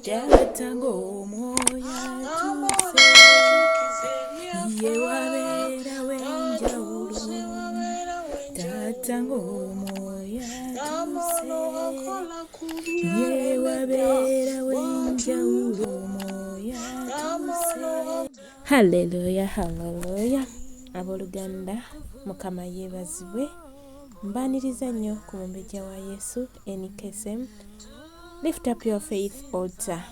Tatango moya tuse ye wabera wenjawulo Tatango moya tuse ye wabera wenjawulo moya tuse. Hallelujah, hallelujah. Aboluganda Mukama yebazibwe mbaniriza nnyo ku mumbejja wa Yesu NKSM. Lift up your faith altar.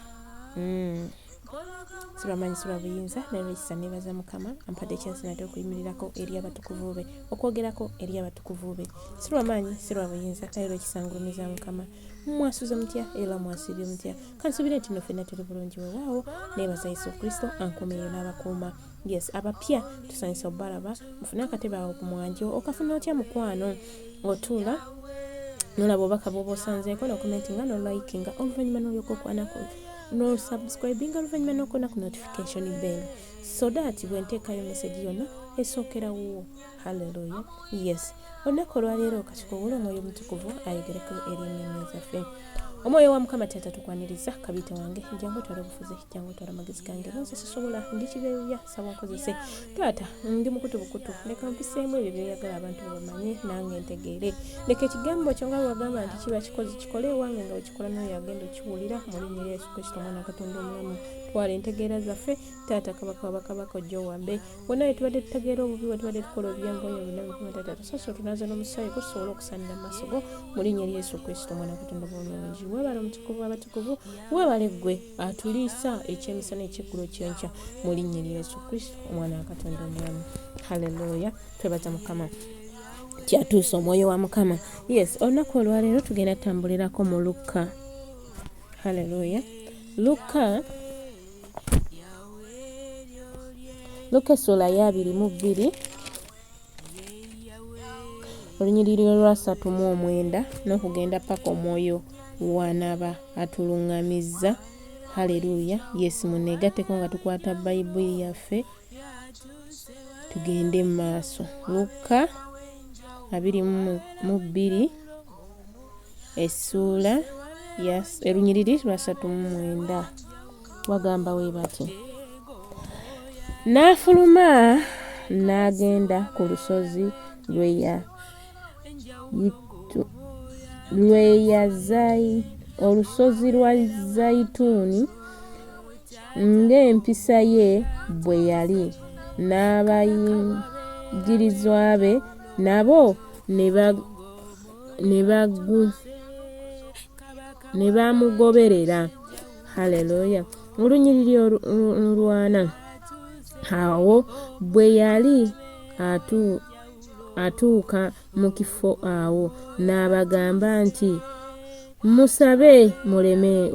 Siramanyi sirwa buyinza naye ekisa nebaza Mukama ampadde chance nate okuyimirirako eri abatukuvu be okwogerako eri abatukuvu be. Siramanyi sirwa buyinza naye ekisangulumiza Mukama mwasuze mutya era mwasibye mutya kansubire nti nofena tuli bulungi weewaawo nebaza Yesu Kristo ankuumeyo n'abakuuma. Yes, abapya tusanyisa obalaba mufune akatebe awo ku mwanjo okafuna otya mukwano otuula nolaba obubaka bwoba osanzeeko nokumentinga nolikinga oluvannyuma n'olyoka okwanako no subscribing oluvannyuma n'okona ku notification bell so that bwenteekayo message yonna esookerawo. Hallelujah. Yes, olunaku olwaleero kasiko omwoyo omutukuvu ayogereko eri ennimi zaffe. Omwoyo wa Mukama Taata tukwaniriza kabita wange jangu twala obufuzi jangu twala amagezi gange nze sisobola ndi kibeeya saba nkozese Taata ndi mukutu bukutu leka mpiseemu ebyo byeyagala abantu bamanye nange ntegeere leka ekigambo kyo nga bwagamba nti kiba kikozi kikole wange nga wekikola nayo yagenda okiwulira mu linnya lya Yesu Kristo mwana Katonda omulamu twala entegeera zaffe Taata kabaka wabakabaka ojjo wambe bonna tubadde tutegeera obubi tubadde tukola obyangoyo binamu Mukama Taata tusoso tunaza n'omusaayi kusobola okusanira mu maaso go mu linnya lya Yesu Kristo mwana Katonda omulungi. Webale omutukuvu abatukuvu webale gwe atuliisa ekyemisana ekyeggulo kyenkya mu linnya lya Yesu Kristo omwana wa Katonda omulamu. Haleluya, twebaza Mukama kyatuusa omwoyo wa Mukama. Yes, olunaku olwaleero tugenda tutambulirako mu Luka. Haleluya. Luka essula ya 22 olunyiriri lwa 39 n'okugenda paka omwoyo wanaba atulungamizza. Haleluya. Yes, muneegatteko nga tukwata Bayibuli yaffe tugende mu maaso. Luka 22 essula ya olunyiriri lwa 39 wagamba we bati n'afuluma n'agenda ku lusozi olusozi lwa Zayituuni ng'empisa ye bwe yali, n'abayigirizwa be nabo ne bamugoberera. Haleluya. Olunyiriri olwana awo bwe yali atuuka mu kifo awo n'abagamba nti musabe muleme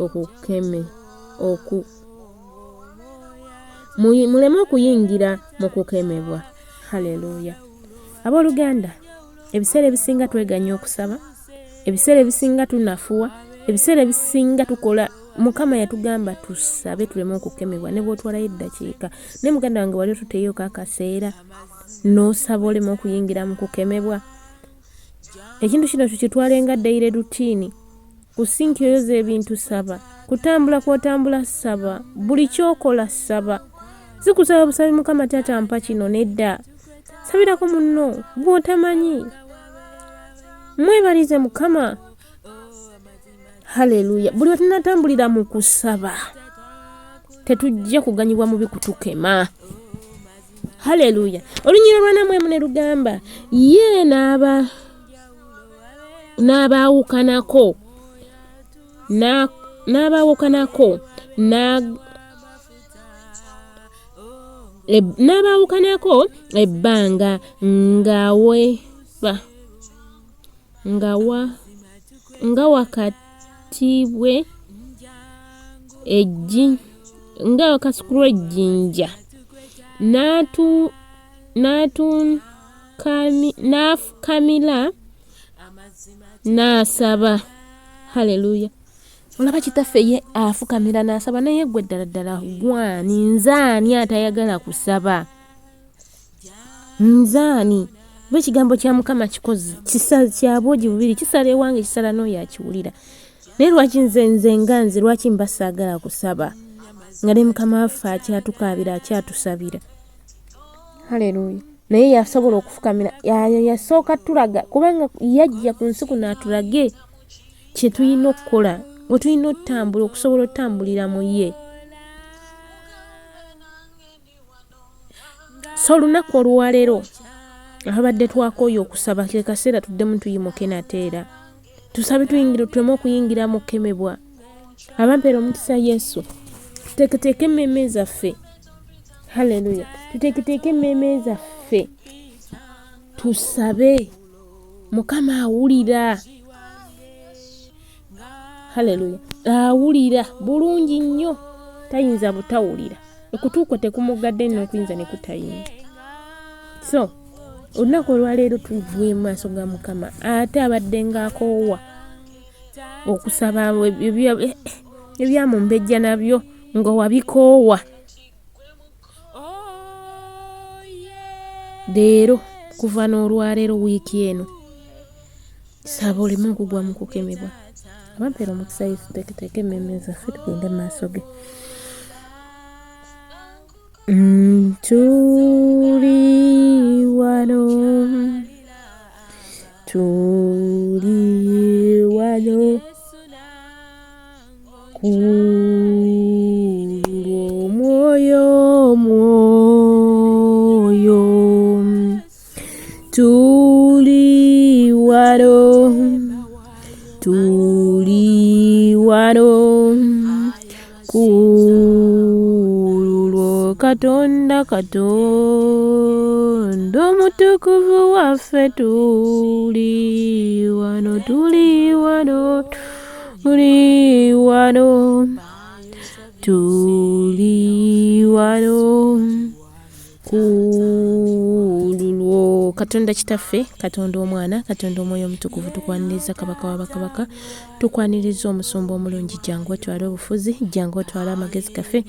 okuyingira mu kukemebwa. Haleluya. Abooluganda, ebiseera ebisinga tweganya okusaba, ebiseera ebisinga tunafuwa, ebiseera ebisinga tukola Mukama yatugamba tusabe tuleme okukemebwa ne bw'otwalayo eddakiika. Ne muganda wange wali otuteeyo akaseera n'osaba oleme okuyingira mu kukemebwa. Ekintu kino tukitwalenga daily routine. Kusinki oyoza ebintu saba, kutambula kw'otambula saba, buli kyokola saba. Sikusaba busabi Mukama Taata ampa kino nedda. Sabirako munno gw'otamanyi. Mwebalize Mukama. Haleluya. Buli wetunatambulira mu kusaba tetujja kuganyibwa mubi kutukema. Haleluya. Olunyiriri lwa namwe ne lugamba ye n'abaawukanako ebbanga nga wakatibwe nga wakasikulwa ejjinja n'afukamira n'asaba. Haleluya. Olaba kitaffe ye afukamira n'asaba naye gwe ddala gwani nzaani atayagala kusaba? Nzaani? Ekigambo kya Mukama kikozi kisa kyabwogi bubiri kisala ewange kisala n'oyo akiwulira. naye lwaki nze nganze lwaki mba saagala kusaba nga ne Mukama waffe akyatukaabira akyatusabira. Haleluya. Naye yasobola okufukamira yasooka tulaga kubanga yajja ku nsi kuno atulage kye tulina okukola we tulina okutambula okusobola okutambulira mu ye. So olunaku olwaleero abadde twakooye okusaba kye kaseera tuddemu tuyimuke nateera tusabe tuyingire tuleme okuyingira mu kukemebwa. Abampeera omukisa Yesu tuteeketeeke emmeeme zaffe. Haleluya. Tuteeketeeke emmeeme zaffe tusabe. Mukama awulira. Haleluya. Awulira bulungi nnyo tayinza butawulira. Okutuuko tekumugadde n'okuyinza ne kutayinza. So olunaku olwaleero tuvuye mu maaso ga Mukama ate abadde ng'akoowa okusaba ebyamumbejja nabyo nga wabikoowa. Leero kuva n'olwaleero wiiki eno saba oleme okugwa mu kukemebwa. Abampeera omukisa Yesu tuteeketeeke emmeeme zaffe tugende mu maaso ge. Tuli wano kulw'omwoyo tuli wano kulwo Katonda omutukuvu waffe tuli wano kulwo Katonda kitaffe, Katonda omwana, Katonda omwoyo omutukuvu tukwaniriza kabaka w'abakabaka, tukwaniriza omusumba omulungi. Jangu otwale obufuzi, jangu otwale amagezi gaffe,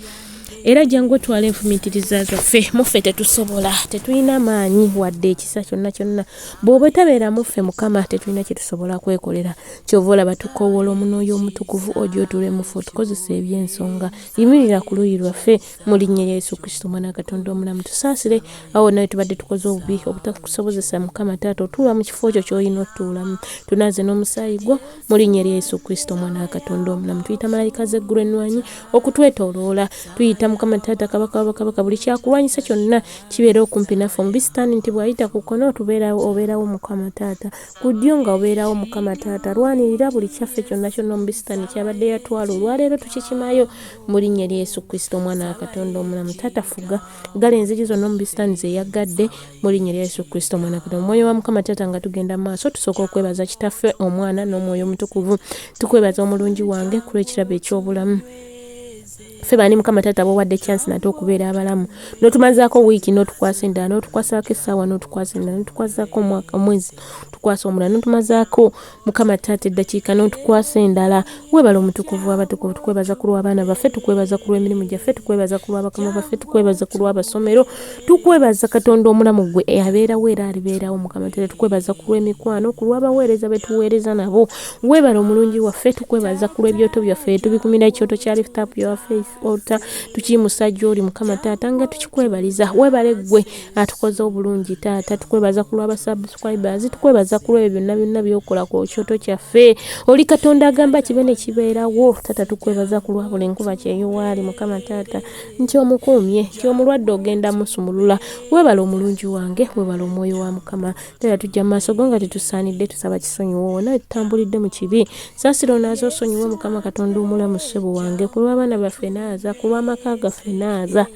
era jangu otwale enfumiitiriza zaffe. Muffe tetusobola, tetulina maanyi wadde ekisa kyonna. Bw'oba tabeera muffe Mukama tetulina kye tusobola kwekolera. Kyova olaba tukowoola omwoyo omutukuvu ojja otuule muffe otukozesa eby'ensonga. Yimirira ku luuyi lwaffe mu linnya lya Yesu Kristo omwana wa Katonda omulamu. Tusaasire awo nawe tubadde tukoze obubi obutakusobozesa Mukama Taata otuula mu kifo kyo ky'olina otuulamu. Tunaaze n'omusaayi gwo mu linnya lya Yesu Kristo omwana wa Katonda omulamu. Tuyita malayika z'eggulu ennwanyi okutwetooloola. Tuyita Mukama Taata kabaka w'abakabaka buli kyakulwanyisa kyonna kibeera okumpi naffe. Omubisitaani nti bw'ayita ku kkono obeerawo Mukama Taata, ku ddyo nga obeerawo Mukama Taata. Lwanirira buli kyaffe kyonna omubisitaani kyabadde yatwala olwaleero tukikimayo mu linnya lya Yesu Kristo omwana wa Katonda omulamu. Taata fuga gala enzigi zonna omubisitaani ze yaggadde mu linnya lya Yesu Kristo omwana wa Katonda. Omwoyo wa Mukama Taata nga tugenda mu maaso tusooka okwebaza kitaffe omwana n'omwoyo omutukuvu. Tukwebaza omulungi wange ku lw'ekirabo eky'obulamu. Ffe bani Mukama Taata bw'owadde chance nate okubeera abalamu. N'otumazaako wiiki n'otukwasa endala, n'otukwasaako essaawa n'otukwasa endala, n'otukwasaako omwezi n'otukwasa omulala, n'otumazaako Mukama Taata eddakiika n'otukwasa endala. Weebala omutukuvu w'abatukuvu. Tukwebaza ku lw'abaana baffe, tukwebaza ku lw'emirimu gyaffe, tukwebaza ku lw'abakama baffe, tukwebaza ku lw'abasomero, tukwebaza Katonda omulamu gwe abeerawo era alibeerawo Mukama Taata. Tukwebaza ku lw'emikwano, ku lw'abaweereza be tuweereza nabo. Weebala omulungi waffe, tukwebaza ku lw'ebyoto byaffe tubikumira ekyoto kya lift up your face altar tukiyimusa gy'oli Mukama Taata nga tukikwebaliza. Weebale ggwe atukoze obulungi Taata. Tukwebaza ku lw'abasubscribers, tukwebaza ku lw'ebyo byonna by'okola ku kyoto kyaffe. Oli Katonda agamba kibe ne kibeerawo. Taata tukwebaza ku lwa buli enkuba kyeyowaali Mukama Taata nti omukuumye nti omulwadde ogenda musumulula. Weebale omulungi wange, weebale omwoyo wa Mukama Taata. Tujja mu maaso go nga tetusaanidde tusaba kisonyiwo wonna tutambulidde mu kibi. Saasira onaaze osonyiwe Mukama Katonda omulamu ssebo wange ku lw'abaana baffe naaza, ku lw'amaka gaffe naaza.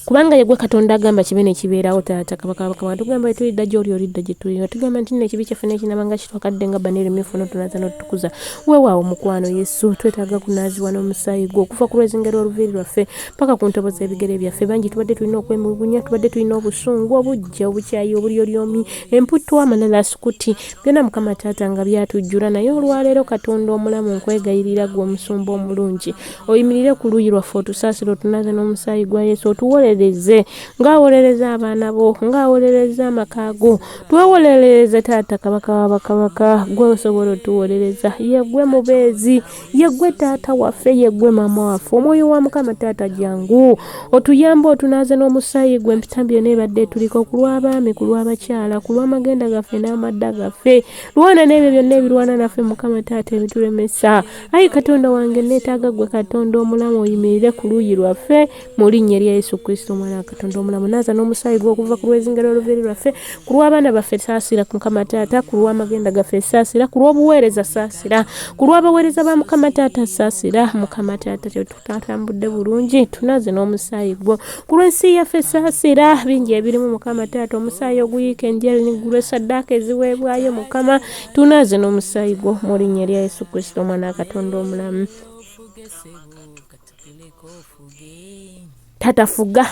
Kubanga ye gwe Katonda agamba kibe ne kibeerawo Taata kabaka w'abakabaka. Tugamba tulidda gy'oli olidda gye tuli. Tugamba nti n'ekibi kyaffe n'ekinaba nga kitwakadde nga bbaneero emmyufu n'otunaaza n'otutukuza. Weewaawo mukwano Yesu, twetaaga kunaazibwa n'omusaayi gwo okuva ku lw'ezingero oluviiri lwaffe paka ku ntobo z'ebigere byaffe. Bangi tubadde tulina okwemulugunya, tubadde tulina obusungu, obujja, obukyayi, obulyolyomi, emputtu, amalala, sukuti, byonna Mukama Taata nga byatujjula. Naye olwaleero Katonda omulamu nkwegayirira gwe omusumba omulungi oyimirire ku luuyi lwaffe otusaasire otunaaze n'omusaayi gwa Yesu otuwolereze tuwolereze ng'awolereza abaana bo ng'awolereza amaka go twewolereze taata kabaka w'abakabaka gwe osobola otuwolereza yeggwe mubeezi yeggwe taata waffe yeggwe maama waffe omwoyo wa mukama taata jangu otuyambe otunaaze n'omusaayi gwe empita byonna ebadde tuliko ku lw'abaami ku lw'abakyala ku lw'amagenda gaffe n'amadda gaffe lwana n'ebyo byonna ebirwana naffe mukama taata ebitulemesa ayi katonda wange neetaaga gwe katonda omulamu oyimirire ku luuyi lwaffe mu linnya erya Yesu Kristo omwana wa katonda omulamu naaza n'omusaayi gwe okuva ku lw'ezingalo oluveri lwaffe ku lw'abaana baffe saasira mukama taata ku lw'amagenda gaffe saasira ku lw'obuweereza saasira ku lw'abaweereza ba mukama taata saasira mukama taata tetutambudde bulungi tunaaze n'omusaayi gwo ku lw'ensi yaffe saasira bingi ebirimu mukama taata omusaayi oguyiika enjeri nigulwe saddaaka eziweebwayo mukama tunaaze n'omusaayi gwo mu linnya erya Yesu Kristo omwana wa katonda omulamu tata fuga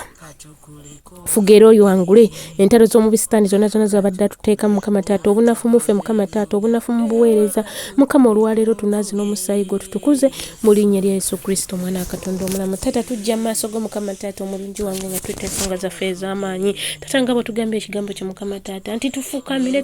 fugero oyo wangule entalo z'omubisitaani zonna zabadde atuteeka mukama taata obunafu muffe mukama taata obunafu mu buweereza mukama olwaleero tunaazi n'omusaayi gwo tutukuze mu linnya erya Yesu Kristo omwana wa katonda omulamu taata tujja mu maaso go mukama taata omulungi wange nga tweta ensonga zaffe ez'amaanyi taata nga bwe tugambye ekigambo kye mukama taata nti tufuukamire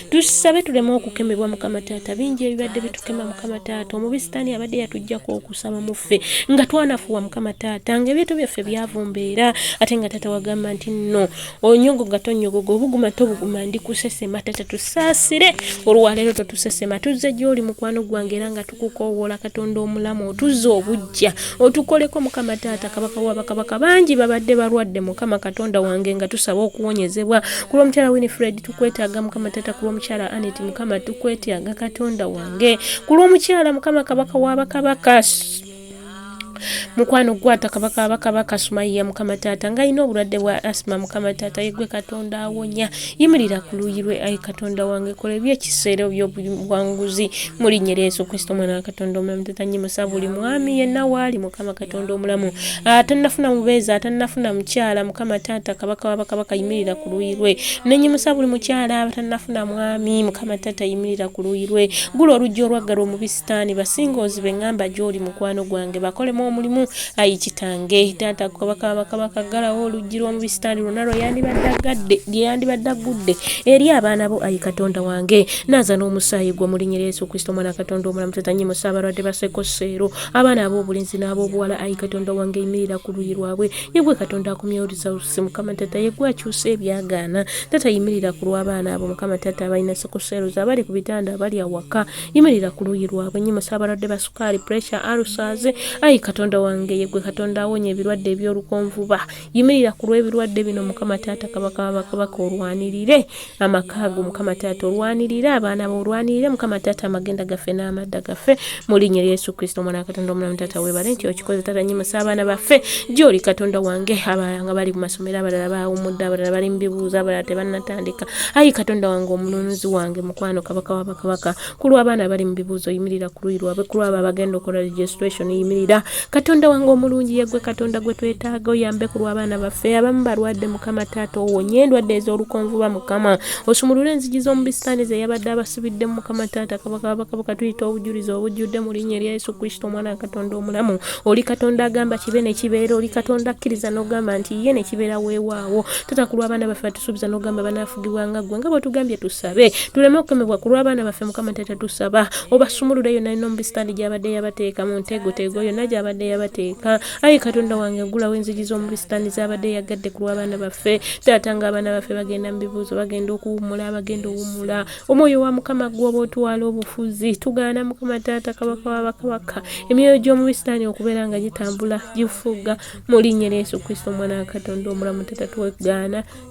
tusabe tuleme okukemebwa mukama taata bingi ebibadde bitukema mukama taata omubisitaani abadde yatuggyako okusaba muffe nga twanafuwa mukama taata ng'ebintu byaffe byavumbeera ate nga taata wagamba nti nno onyongo nga tonyogoga obuguma tobuguma ndi kusesema taata tusaasire olwaleero totusesema tuzze gy'oli mukwano gwange era nga tukukoowoola katonda omulamu otuzze obujja otukoleko mukama taata kabaka w'abakabaka bangi babadde balwadde mukama katonda wange nga tusaba okuwonyezebwa ku lw'omukyala Winifred tukwetaaga mukama taata ku lw'omukyala Anet mukama tukwetaaga katonda wange ku lw'omukyala mukama kabaka w'abakabaka mukwano gwata kabaka abakabaka Sumaiya mukama taata nga ina obulwadde bwa asma mukama taata yegwe katonda awonya yimirira ku luuyi lwe ayi katonda wange kola ebyekiseera by'obuwanguzi mu linnya erya Yesu Kristo omwana wa katonda omulamu taata nyimusa buli mwami yenna waali mukama katonda omulamu atannafuna mubeezi atannafuna mukyala mukama taata kabaka w'abakabaka yimirira ku luuyi lwe nenyimusa buli mukyala atannafuna mwami mukama taata yimirira ku luuyi lwe gula olujja olwaggala omubisitaani basingoozi beŋŋamba gy'oli mukwano gwange bakolemu omulimu ayi kitange taata kabaka abakabaka galawo oluggi lw'omubisitaani lwonna lyandibadde agudde eri abaana bo ayi katonda wange naaza n'omusaayi gwo mu linnya erya Yesu Kristo omwana wa katonda omulamu taata nyimusa abalwadde basekoseero abaana ab'obulenzi n'ab'obuwala ayi katonda wange yimirira ku luuyi lwabwe yegwe katonda akumyawuliza olusi mukama taata yegwe akyusa ebyagaana taata yimirira ku lw'abaana abo mukama taata abalina sekoseero abali ku bitanda abali awaka yimirira ku luuyi lwabwe nyimusa abalwadde ba sukaali pressure ulcers ayi katonda wange yegwe katonda awonya ebirwadde eby'olukonvuba yimirira ku lw'ebirwadde bino mukama taata kabaka w'abakabaka olwanirire amakaago mukama taata olwanirire abaana olwanirire mukama taata amagenda gaffe n'amadda gaffe mu linnya erya Yesu Kristo omwana wa katonda omulamu taata weebale nti okikoze taata nyimusa abaana baffe gy'oli katonda wange abalala nga bali mu masomero abalala baawumudde abalala bali mu bibuuzo abalala tebannatandika ayi katonda wange omununuzi wange mukwano kabaka w'abakabaka ku lw'abaana bali mu bibuuzo yimirira ku luuyi lwabwe ku lw'abo abagenda okola registration yimirira katonda wange omulungi yegwe katonda gwe twetaaga oyambe ku lw'abaana baffe abamu balwadde mukama taata owonye endwadde ez'olukonvuba mukama osumulule enzigi z'omubisitaani ze yabadde abasibiddemu mukama taata kabaka w'abakabaka tuyita obujulizi obujjudde mu linnya erya Yesu Kristo omwana wa katonda omulamu oli katonda agamba kibe ne kibeera oli katonda akkiriza n'ogamba nti ye ne kibeera weewaawo taata ku lw'abaana baffe atusuubiza n'ogamba banaafugibwanga ggwe nga bwe tugambye tusabe tuleme okukemebwa ku lw'abaana baffe mukama taata tusaba obasumulule yonna n'omubisitaani gy'abadde yabateeka mu nteegotego yonna gy'abadde yabateeka ayi katonda wange gulawo enzigi z'omubisitaani z'abadde yagadde ku lw'abaana baffe taata nga abaana baffe bagenda mu bibuuzo bagenda okuwummula bagenda owummula omwoyo wa mukama gw'oba otwala obufuzi tugaana mukama taata kabaka w'abakabaka emyoyo gy'omubisitaani okubeera nga gitambula gifuga mu linnya erya Yesu Kristo omwana wa katonda omulamu taata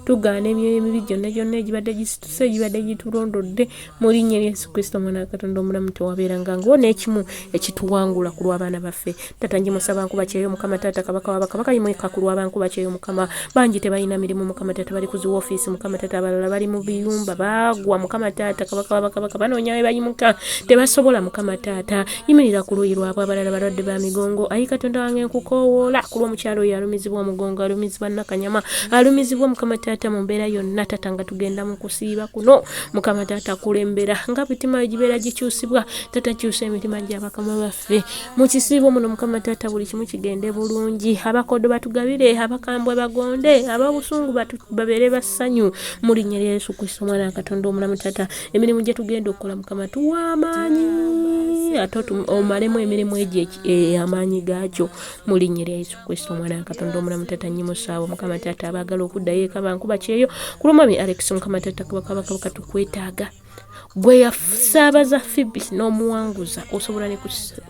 tugaana emyoyo emibi gyonna egibadde gisituse egibadde gitulondodde mu linnya erya Yesu Kristo omwana wa katonda omulamu tewabeeranga ngawo n'ekimu ekituwangula ku lw'abaana baffe taata njimusaba nkuba kyeyo mukama taata kabaka w'abakabaka yimuka ku lw'abankuba kyeyo mukama bangi tebalina mirimu mukama taata bali ku zi woofiisi mukama taata abalala bali mu biyumba baagwa mukama taata kabaka w'abakabaka banoonya we bayimuka tebasobola mukama taata yimirira ku luuyi lwabwe abalala balwadde ba migongo ayi katonda wange nkukoowoola ku lw'omukyalo oyo alumizibwa omugongo alumizibwa nakanyama alumizibwa mukama taata mu mbeera yonna taata nga tugenda mu kusiiba kuno mukama taata kulembera nga mitima gibeera gikyusibwa taata kyusa emitima gy'abakama baffe mu kisiibo muno mukama Taata buli kimu kigende bulungi, abakodo batugabire, abakambwe bagonde, ababusungu babeere bassanyu mu linnya lya Yesu Kristo Omwana wa Katonda omulamu. Taata emirimu gye tugenda okukola Mukama tuwa amaanyi, ate omalemu emirimu egyo amaanyi gaakyo mu linnya lya Yesu Kristo Omwana wa Katonda omulamu. Taata nnyimusaawo Mukama Taata abaagala okuddayo eka bankuba kyeyo ku lw'Omwami Alex Mukama Taata kabaka tukwetaaga. Gwe yasaabaza Phoebe n'omuwanguza osobola ne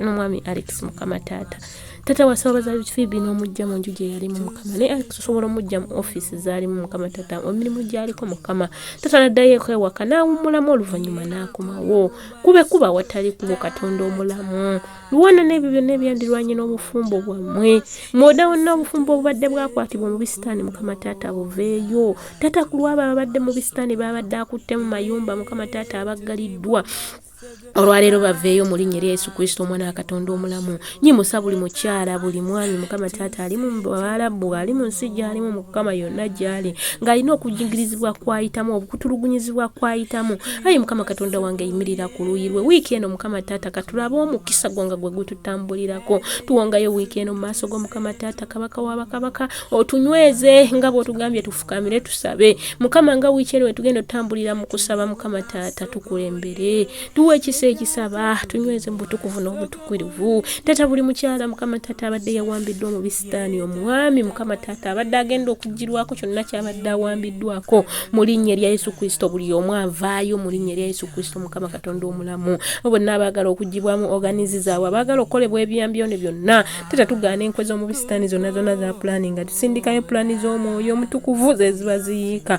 n'Omwami Alex Mukama Taata. Taata wasaabaza Phoebe n'omujja mu nju gye yalimu Mukama, ne Alex osobola omujja mu ofiisi zaalimu Mukama Taata, emirimu gyaliko Mukama Taata naddayo ewaka n'awummulamu oluvannyuma n'akomawo. Kuba watali kubo Katonda omulamu, luwana n'ebyo byonna ebyandirwanye n'obufumbo bwammwe, mwoda wonna obufumbo obubadde bwakwatibwa mu bisitaani Mukama Taata buveeyo. Taata ku lwabo ababadde mu bisitaani babadde akutte mu mayumba Mukama Taata abaggaliddwa, olwaleero baveeyo mu linnya lya Yesu Kristo Omwana wa Katonda omulamu. Nnyimusa buli mukyala, buli mwami Mukama Taata ali mu Bawarabu, ali mu nsi gy'alimu Mukama yonna gy'ali, ng'alina okujingirizibwa kwayitamu, okutulugunyizibwa kwayitamu. Ayi Mukama Katonda wange yimirira ku luuyi lwe. Wiiki eno Mukama Taata katulabe omukisa gwo nga gwe gututambulirako. Tuwongayo wiiki eno mu maaso go Mukama Taata kabaka w'abakabaka, otunyweze nga bw'otugambye tufukamire tusabe. Mukama nga wiiki eno wetugenda otutambulira mu kusaba Mukama Taata tukulembere. Tuwe ekisa ekisaba, tunyweze mu butukuvu n'obutukuvu. Taata buli mukyala Mukama Taata abadde yawambiddwa mu bisitaani, omwami Mukama Taata abadde agenda okugirwako kyonna kyabadde awambiddwako mu linnya lya Yesu Kristo, buli omu avaayo mu linnya lya Yesu Kristo Mukama Katonda omulamu. Bonna abaagala okugibwamu organizi zaabwe, abaagala okukolebwa ebyambyone byonna, Taata tugaana enkwe z'omu bisitaani zonna za pulaani, nga tusindikayo pulaani z'omwoyo omutukuvu ze ziba ziyiika,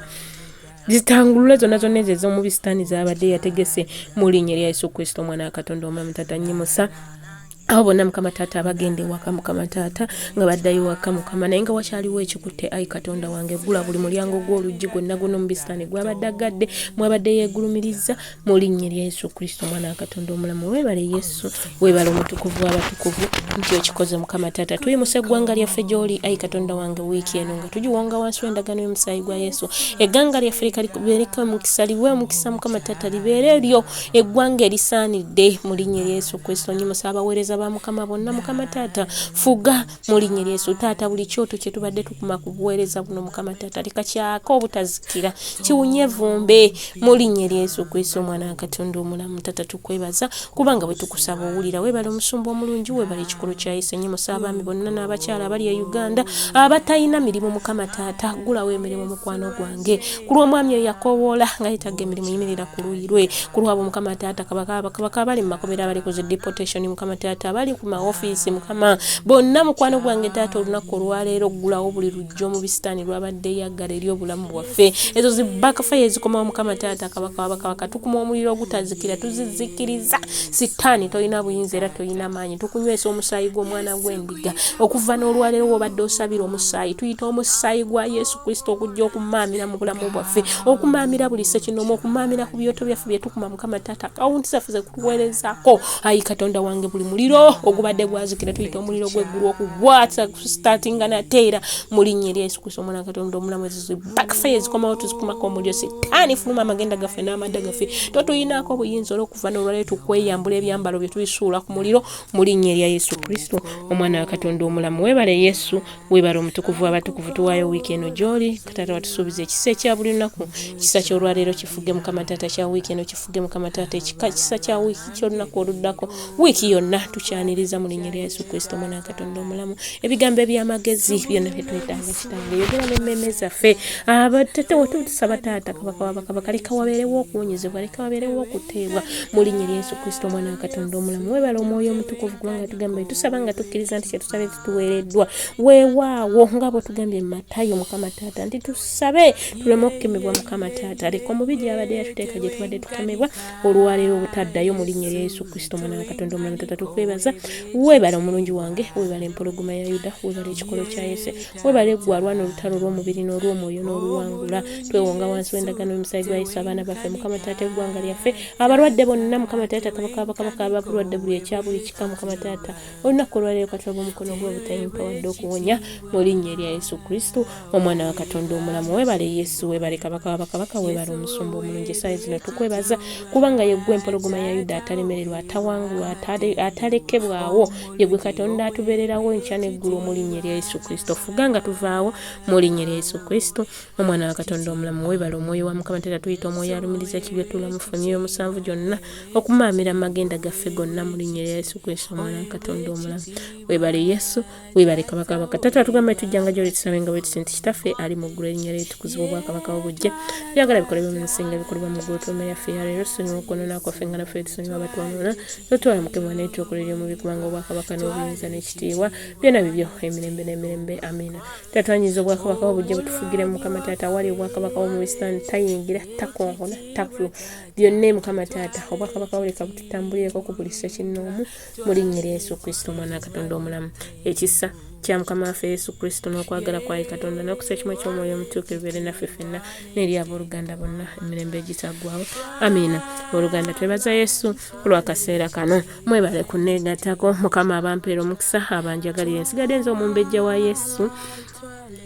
zitangulule zonna ez'omu bisitaani z'abadde yategese mu linnya lya Yesu Kristo Omwana wa Katonda omulamu. Taata nnyimusa aho bonna Mukama Taata abagenda ewaka Mukama Taata nga baddayo waka Mukama, naye nga wakyaliwo ekikutte. Ayi Katonda wange gula buli mulyango gw'oluggi gwonna guno mu bisitaani gwabadde agadde mwabadde yeegulumiriza mu linnya lya Yesu Kristo Omwana wa Katonda omulamu. Weebale Yesu, weebale omutukuvu w'abatukuvu nti okikoze Mukama Taata. Tuyimusa eggwanga lyaffe gy'oli Ayi Katonda wange wiiki eno nga tugiwonga wansi w'endagaano y'omusaayi gwa Yesu. Eggwanga lyaffe libeereko omukisa, liwe omukisa Mukama Taata, libeere eryo eggwanga erisaanidde mu linnya lya Yesu Kristo. Nnyimusa abaweereza ba Mukama bonna Mukama Taata, fuga mu linnya lya Yesu. Taata buli kyoto kye tubadde tukuma ku buweereza buno Mukama Taata leka kyako obutazikira, kiwunye vumbe mu linnya lya Yesu Kristo Omwana wa Katonda omulamu. Taata tukwebaza kubanga bwe tukusaba owulira. Weebale omusumba omulungi, weebale ekikolo kya Yesu. Nnyimusa abaami bonna n'abakyala abali e Uganda abatalina mirimu Mukama Taata, gulawo emirimu mukwano gwange. Ku lw'omwami oyo yakowoola nga yeetaaga emirimu, yimirira ku luuyi lwe. Ku lwabo Mukama Taata kabaka abali mu makomera abali ku zi deportation Mukama Taata, abali ku maofiisi Mukama bonna mukwano gwange Taata, olunaku olwaleero gulawo buli lujjo mu bisitaani lwabadde yaggala eri obulamu bwaffe. Ezo zi backfire ezikomawo Mukama Taata kabaka w'abakabaka, tukuma omuliro ogutazikira, tuzizikiriza. Sitaani tolina buyinza era tolina maanyi, tukunywesa omusaayi gw'omwana gw'endiga. Okuva n'olwaleero w'obadde osabira omusaayi, tuyita omusaayi gwa Yesu Kristo okujja okumaamira mu bulamu bwaffe, okumaamira buli ssekinomo, okumaamira ku byoto byaffe bye tukuma Mukama Taata, akawunti zaffe ze kutuweerezaako. Ayi Katonda wange buli muliro ogubadde gwazikira tuyita omuliro gw'eggulu okugwasa startinga nateera mu linnya lya Yesu Kristo Omwana wa Katonda omulamu. Ezo backfire zikomawo tuzikumako omuliro. Sitaani fuluma amagenda gaffe n'amadda gaffe, totuyinaako obuyinza olw'okuva n'olwaleero tukweyambula ebyambalo bye tubisuula ku muliro mu linnya lya Yesu Kristo Omwana wa Katonda omulamu. Weebale Yesu, weebale omutukuvu w'abatukuvu. Tuwaayo wiiki eno gy'oli Taata, watusuubiza ekisa ekya buli lunaku, ekisa ky'olwaleero kifuge Mukama Taata, kya wiiki eno kifuge Mukama Taata, ekisa kya wiiki ky'olunaku oluddako, wiiki yonna tukyaniriza mu linnya lya Yesu Kristo Omwana wa Katonda omulamu. Ebigambo eby'amagezi byonna bye twetaaga Kitange, yogera n'emmeeme zaffe. Taata wetusaba Taata kabaka w'abakabaka, leka wabeerewo okuwonyezebwa, leka wabeerewo okuteebwa mu linnya lya Yesu Kristo Omwana wa Katonda omulamu. Weebale omwoyo omutukuvu kubanga tugamba tusaba nga tukkiriza nti kyetusabe tutuweereddwa. Weewaawo nga bwe tugambye mu Matayo Mukama Taata nti tusabe tuleme okukemebwa Mukama Taata, leka omubi gy'abadde yatuteeka gye tubadde tukemebwa olwaleero obutaddayo mu linnya lya Yesu Kristo Omwana wa Katonda omulamu. Taata tukwebaza, weebale omulungi wange, weebale empologoma ya Yuda, weebale ekikolo kya Yesu, weebale ggwe alwana olutalo olw'omubiri n'olw'omwoyo n'oluwangula. Twewonga wansi w'endagaano y'omusaayi gwa Yesu abaana baffe Mukama Taata, eggwanga lyaffe, abalwadde bonna Mukama Taata kabaka w'abakabaka, ababulwadde buli ekya buli kika Mukama Taata, olunaku olwaleero katulaba omukono gwe obutayimpa wadde okuwonya mu linnya lya Yesu Kristo Omwana wa Katonda omulamu. Weebale Yesu, weebale kabaka w'abakabaka, weebale omusumba omulungi. Esaawa zino tukwebaza kubanga ye ggwe empologoma ya Yuda atalemererwa, atawangulwa, ataleka tekebwawo ye gwe Katonda atubeererawo enkya n'eggulu mu linnya lya Yesu Kristo. Fuga nga tuvaawo mu linnya lya Yesu Kristo, omwana wa Katonda omulamu. Weebale omwoyo wa Mukama Taata, tuyita omwoyo alumiriza kibye tulamufunye omusanvu gyonna okumaamira amagenda gaffe gonna mu linnya lya Yesu Kristo, omwana wa Katonda omulamu. Weebale Yesu, weebale Kabaka wa Taata atugamba tujjanga gy'oli tusabe nga bwe tusinti Kitaffe ali mu ggulu, erinnya lye litukuzibwe, obwakabaka bwo bujje, byagala bikolebwe mu nsi nga bikolebwa mu ggulu. Tuume yaffe ya leero, tusonyiwa okwonoona kwaffe nga naffe tusonyiwa abatwonoona, totwala Mukama n'ekyokulira omubi, kubanga obwakabaka n'obuyinza n'ekitiibwa byonna bibyo emirembe n'emirembe. Amiina. Tatwanyiza obwakabaka bwo bujje butufugire Mukama Taata, awali obwakabaka bwo mu Bisitaani tayingira, takonkona, tafulu, byonna Mukama Taata obwakabaka bwo leka bututambulireko ku buli ssekinnoomu mu linnya lya Yesu Kristo, omwana wa Katonda omulamu. Ekisa kya Mukama waffe Yesu Kristo n'okwagala kwa Katonda n'okusa ekimwe ky'omwoyo omutuukirivu bibeere naffe ffenna n'eri abooluganda bonna emirembe egitaggwaawo. Amiina. Oluganda twebaza Yesu ku lw'akaseera kano. Mwebale kunneegattako. Mukama abampeera omukisa, abanjagalira ensigadde nze omumbejja wa Yesu.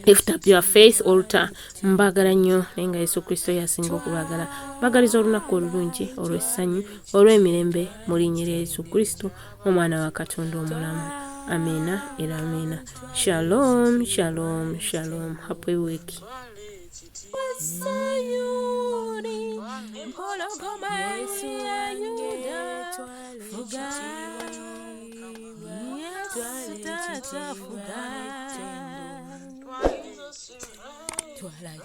Lift up your faith altar. Mbagala nnyo naye nga Yesu Kristo yasinga okubagala. Mbagaliza olunaku olulungi olw'essanyu olw'emirembe mu linnya lya Yesu Kristo, omwana wa Katonda omulamu. Amina era amina. Shalom, shalom, shalom. Happy week. Twala